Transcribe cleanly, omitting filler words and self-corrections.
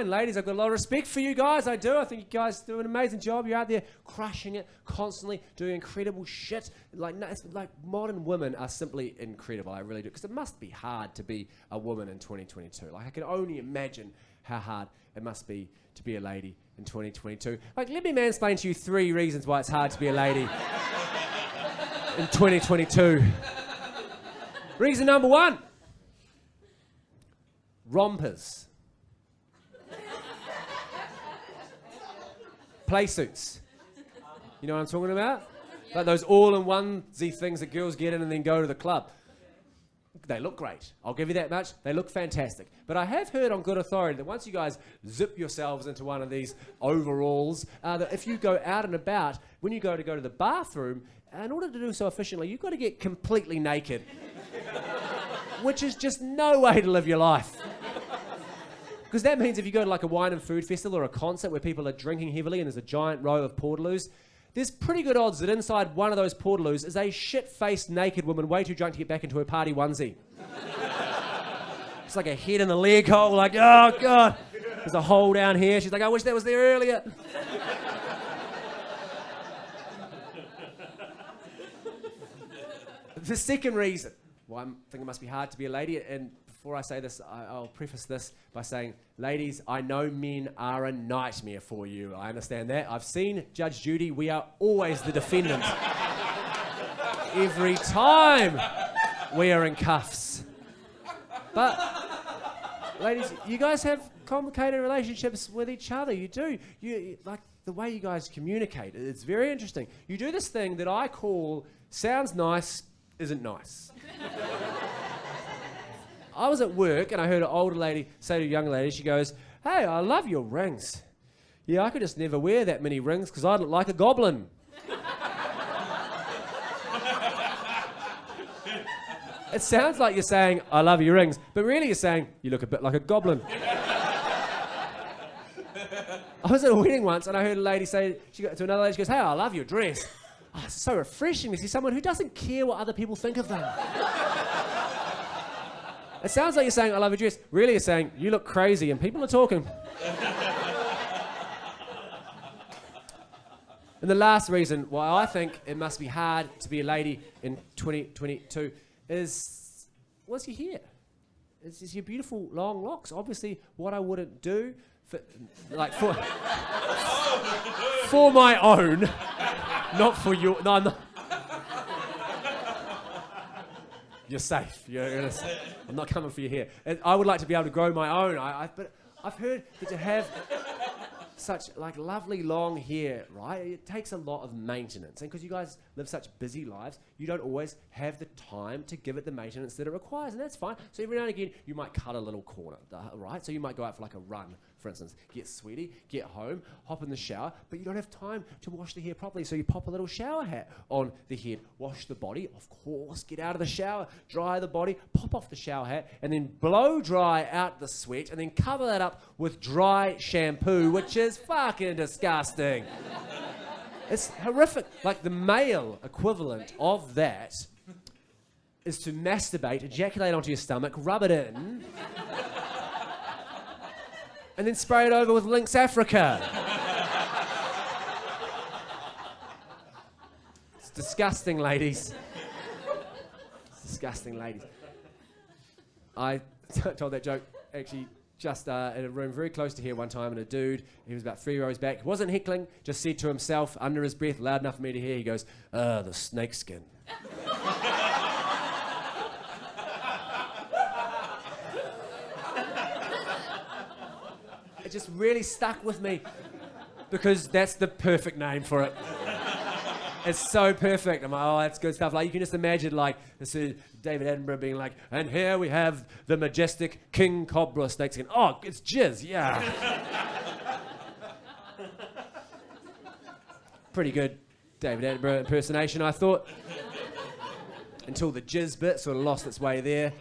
Ladies, I've got a lot of respect for you guys. I do. I think you guys do an amazing job. You're out there crushing it constantly, doing incredible shit. It's like modern women are simply incredible. I really do. Because it must be hard to be a woman in 2022. Like, I can only imagine how hard it must be to be a lady in 2022. Like, let me mansplain to you 3 reasons why it's hard to be a lady in 2022. Reason number 1. Rompers. Play suits. You know what I'm talking about? Like those all-in-onesie things that girls get in and then go to the club. They look great. I'll give you that much. They look fantastic. But I have heard on good authority that once you guys zip yourselves into one of these overalls, that if you go out and about, when you go to the bathroom, in order to do so efficiently, you've got to get completely naked. Which is just no way to live your life. Because that means if you go to like a wine and food festival or a concert where people are drinking heavily and there's a giant row of portaloos, there's pretty good odds that inside one of those portaloos is a shit-faced naked woman way too drunk to get back into her party onesie. It's like a head in the leg hole, like, oh God. There's a hole down here. She's like, I wish that was there earlier. The second reason why I think it must be hard to be a lady, and before I say this, I'll preface this by saying, ladies, I know men are a nightmare for you. I understand that. I've seen Judge Judy. We are always the defendant. Every time we are in cuffs. But, ladies, you guys have complicated relationships with each other. You do. Like, the way you guys communicate, it's very interesting. You do this thing that I call sounds nice, isn't nice. I was at work and I heard an older lady say to a young lady, she goes, hey, I love your rings. Yeah, I could just never wear that many rings because I look like a goblin. It sounds like you're saying, I love your rings, but really you're saying, you look a bit like a goblin. I was at a wedding once and I heard a lady say to another lady, she goes, hey, I love your dress. Oh, it's so refreshing to see someone who doesn't care what other people think of them. It sounds like you're saying, I love your dress. Really, you're saying, you look crazy and people are talking. And the last reason why I think it must be hard to be a lady in 2022 is, what's your hair? It's your beautiful long locks. Obviously, what I wouldn't do for my own, not for your, no, I'm not. You're safe. I'm not coming for your hair. And I would like to be able to grow my own. But I've heard that to have such like lovely long hair, right? It takes a lot of maintenance. And because you guys live such busy lives, you don't always have the time to give it the maintenance that it requires. And that's fine. So every now and again, you might cut a little corner, right? So you might go out for like a run, for instance, get sweaty, get home, hop in the shower, but you don't have time to wash the hair properly. So you pop a little shower hat on the head, wash the body, of course, get out of the shower, dry the body, pop off the shower hat, and then blow dry out the sweat, and then cover that up with dry shampoo, which is fucking disgusting. It's horrific. Like the male equivalent of that is to masturbate, ejaculate onto your stomach, rub it in, and then spray it over with Lynx Africa. It's disgusting, ladies. It's disgusting, ladies. I told that joke actually just in a room very close to here one time, and a dude, he was about 3 rows back, wasn't heckling, just said to himself under his breath, loud enough for me to hear, he goes, the snakeskin. It just really stuck with me because that's the perfect name for it. It's so perfect. I'm like, oh, that's good stuff. Like, you can just imagine, like, David Attenborough being like, and here we have the majestic King Cobra snakeskin. Oh, it's jizz, yeah. Pretty good David Attenborough impersonation, I thought. Until the jizz bit sort of lost its way there.